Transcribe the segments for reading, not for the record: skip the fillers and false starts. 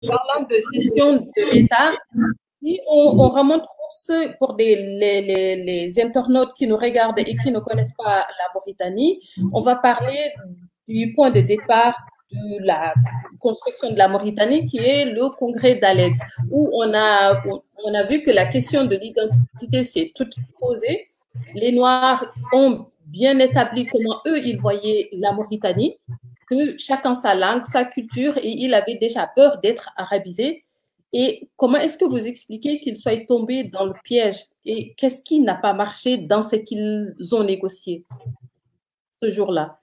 parlant de gestion de l'État, si on remonte pour les internautes qui nous regardent et qui ne connaissent pas la Mauritanie, on va parler du point de départ de la construction de la Mauritanie, qui est le congrès d'Alep, où on a vu que la question de l'identité s'est toute posée. Les Noirs ont bien établi comment eux, ils voyaient la Mauritanie, que chacun sa langue, sa culture, et il avait déjà peur d'être arabisé. Et comment est-ce que vous expliquez qu'ils soient tombés dans le piège? Et qu'est-ce qui n'a pas marché dans ce qu'ils ont négocié ce jour-là?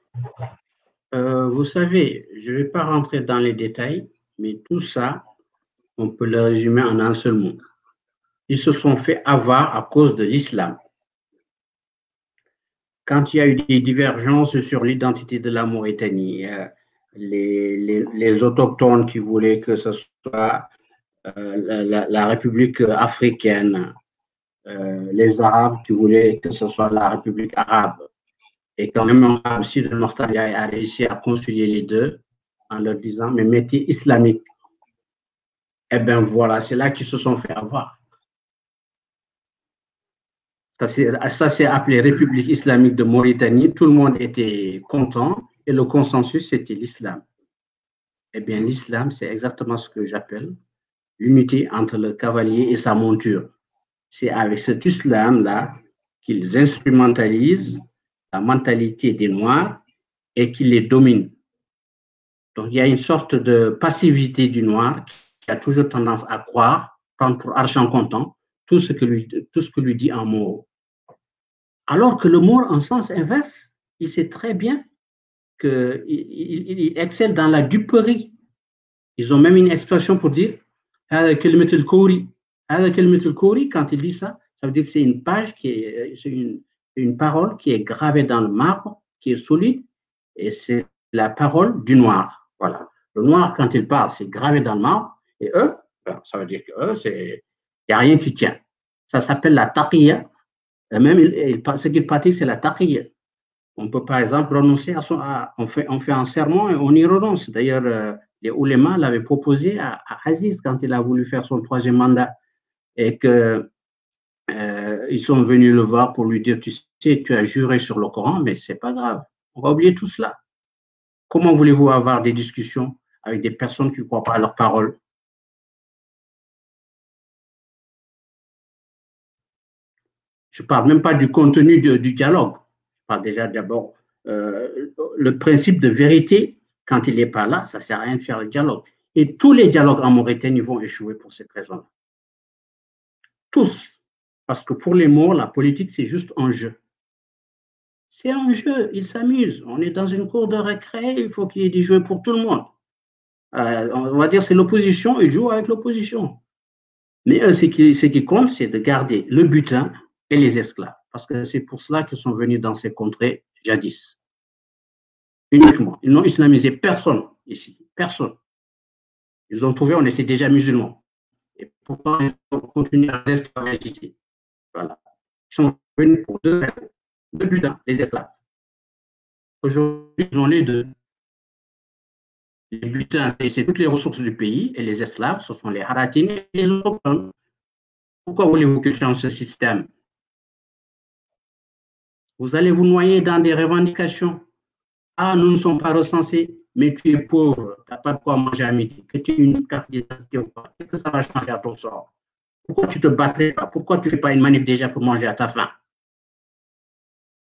Vous savez, je ne vais pas rentrer dans les détails, mais tout ça, on peut le résumer en un seul mot. Ils se sont fait avoir à cause de l'islam. Quand il y a eu des divergences sur l'identité de la Mauritanie, les autochtones qui voulaient que ce soit la République africaine, les Arabes qui voulaient que ce soit la République arabe, et quand même un Sud de Mortali a réussi à concilier les deux en leur disant, mais mettez islamique. Eh bien voilà, c'est là qu'ils se sont fait avoir. Ça s'est appelé République islamique de Mauritanie. Tout le monde était content et le consensus, c'était l'islam. Eh bien, l'islam, c'est exactement ce que j'appelle l'unité entre le cavalier et sa monture. C'est avec cet islam-là qu'ils instrumentalisent la mentalité des Noirs et qu'ils les dominent. Donc, il y a une sorte de passivité du Noir qui a toujours tendance à croire, prendre pour argent comptant, tout ce que lui dit un mot. Alors que le mot en sens inverse, il sait très bien qu'il excelle dans la duperie. Ils ont même une expression pour dire quand il dit ça, ça veut dire que c'est une page une parole qui est gravée dans le marbre, qui est solide, et c'est la parole du noir. Voilà. Le noir, quand il parle, c'est gravé dans le marbre, et eux, ça veut dire que il n'y a rien qui tient. Ça s'appelle la taqiyya. Même ce qu'il pratique, c'est la taqiyya. On peut par exemple renoncer on fait un serment et on y renonce. D'ailleurs, les oulémas l'avaient proposé à Aziz quand il a voulu faire son 3e mandat et qu'ils sont venus le voir pour lui dire, tu sais, tu as juré sur le Coran, mais c'est pas grave. On va oublier tout cela. Comment voulez-vous avoir des discussions avec des personnes qui ne croient pas à leurs paroles? Je ne parle même pas du contenu du dialogue. Je parle déjà d'abord le principe de vérité. Quand il n'est pas là, ça ne sert à rien de faire le dialogue. Et tous les dialogues en Mauritanie vont échouer pour cette raison-là. Tous. Parce que pour les Maures, la politique, c'est juste un jeu. C'est un jeu, ils s'amusent. On est dans une cour de récré, il faut qu'il y ait des jeux pour tout le monde. On va dire c'est l'opposition, ils jouent avec l'opposition. Mais eux, ce qui compte, c'est de garder le butin et les esclaves. Parce que c'est pour cela qu'ils sont venus dans ces contrées jadis. Uniquement. Ils n'ont islamisé personne ici. Personne. Ils ont trouvé, on était déjà musulmans. Et pourtant, ils ont continué à esclavagiser. Voilà. Ils sont venus pour deux butins, les esclaves. Aujourd'hui, ils ont les deux. Les butins, c'est toutes les ressources du pays, et les esclaves, ce sont les haratines et les autochtones. Pourquoi voulez-vous que change ce système? Vous allez vous noyer dans des revendications. Ah, nous ne sommes pas recensés, mais tu es pauvre, tu n'as pas de quoi manger à midi, que tu aies une carte d'identité ou pas. Qu'est-ce que ça va changer à ton sort? Pourquoi tu ne te battrais pas? Pourquoi tu ne fais pas une manif déjà pour manger à ta faim?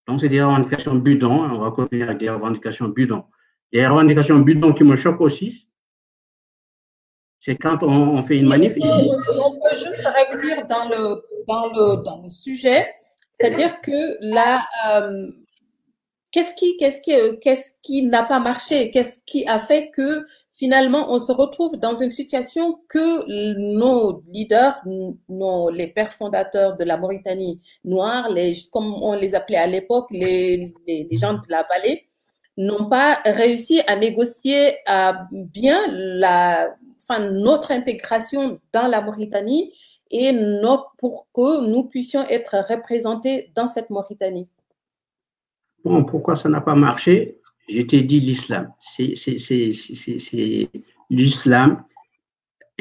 Donc, c'est des revendications bidons. On va continuer avec des revendications bidons. Des revendications bidons qui me choquent aussi, c'est quand on fait une manif. On peut juste revenir dans le sujet, c'est-à-dire que là, qu'est-ce qui n'a pas marché? Qu'est-ce qui a fait que finalement on se retrouve dans une situation que nos leaders, les pères fondateurs de la Mauritanie noire, comme on les appelait à l'époque, les gens de la vallée, n'ont pas réussi à négocier bien notre intégration dans la Mauritanie et pour que nous puissions être représentés dans cette Mauritanie. Bon, pourquoi ça n'a pas marché? Je t'ai dit l'islam. C'est l'islam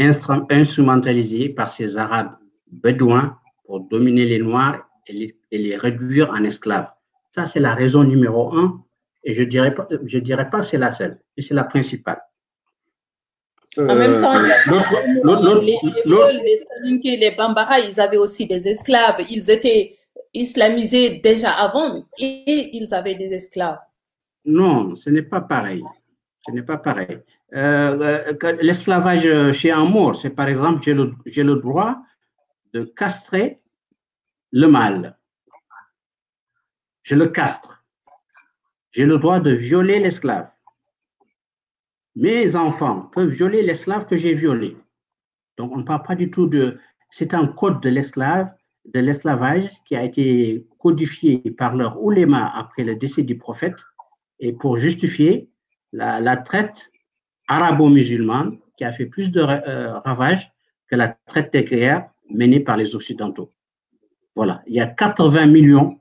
instrumentalisé par ces Arabes bédouins pour dominer les Noirs et les réduire en esclaves. Ça, c'est la raison numéro un, et je dirais pas que c'est la seule, mais c'est la principale. En même temps, il y a les Soninké, les Bambara, ils avaient aussi des esclaves. Ils étaient islamisés déjà avant et ils avaient des esclaves. Non, ce n'est pas pareil. Ce n'est pas pareil. L'esclavage chez un Maure, c'est par exemple, j'ai le droit de castrer le mâle. Je le castre. J'ai le droit de violer l'esclave. Mes enfants peuvent violer l'esclave que j'ai violé. Donc, on ne parle pas du tout de... C'est un code de l'esclavage qui a été codifié par leur ouléma après le décès du prophète et pour justifier la traite arabo-musulmane qui a fait plus de ravages que la traite négrière menée par les Occidentaux. Voilà, il y a 80 millions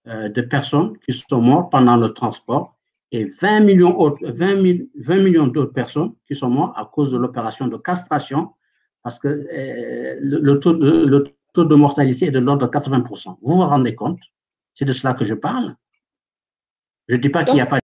de personnes qui sont mortes pendant le transport et 20 millions d'autres personnes qui sont mortes à cause de l'opération de castration parce que le taux de mortalité est de l'ordre de 80%. Vous vous rendez compte? C'est de cela que je parle. Je ne dis pas qu'il n'y a pas